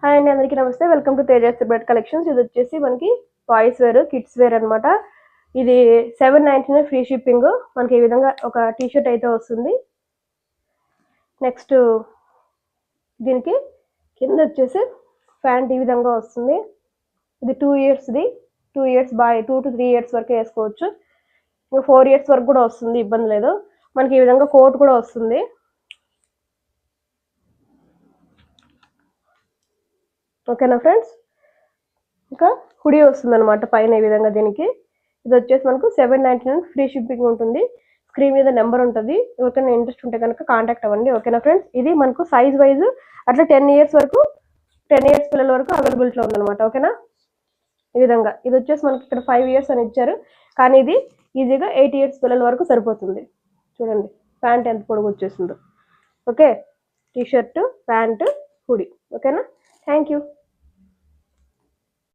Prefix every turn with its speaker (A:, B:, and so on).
A: Hi అండి, అందరికీ నమస్తే. Welcome to Tejas bread collections. ఇది వచ్చేసి మనకి బాయ్స్ వేర్, కిడ్స్ వేర్ అనమాట. ఇది 799 ఫ్రీ షిప్పింగ్. మనకి ఈ విధంగా ఒక టీషర్ట్ అయితే వస్తుంది. నెక్స్ట్ దీనికి కింద వచ్చేసి ప్యాంట్ ఈ విధంగా వస్తుంది. ఇది 2 ఇయర్స్ది. 2 ఇయర్స్ 2 to 3 ఇయర్స్ వరకు వేసుకోవచ్చు. ఇంకా 4 ఇయర్స్ వరకు కూడా వస్తుంది, ఇబ్బంది లేదు. మనకి ఈ విధంగా కోట్ కూడా వస్తుంది. ఓకేనా ఫ్రెండ్స్. ఇంకా హుడీ వస్తుంది అనమాట పైన ఈ విధంగా. దీనికి ఇది వచ్చేసి మనకు 799 ఫ్రీ షిప్పింగ్ ఉంటుంది. స్క్రీన్ మీద నెంబర్ ఉంటుంది. ఎవరికైనా ఇంట్రెస్ట్ ఉంటే కనుక కాంటాక్ట్ అవ్వండి. ఓకేనా ఫ్రెండ్స్. ఇది మనకు సైజ్ వైజ్ అట్లా 10 ఇయర్స్ వరకు, 10 ఇయర్స్ పిల్లల వరకు అవైలబిలిటీలో ఉందన్నమాట. ఓకేనా. ఈ విధంగా ఇది వచ్చేసి మనకి ఇక్కడ 5 ఇయర్స్ అని ఇచ్చారు, కానీ ఇది ఈజీగా 8 ఇయర్స్ పిల్లల వరకు సరిపోతుంది. చూడండి ప్యాంట్ ఎంత పొడుగు వచ్చేసిందో. Okay, T-shirt, pant, hoodie. ఓకేనా. Thank you.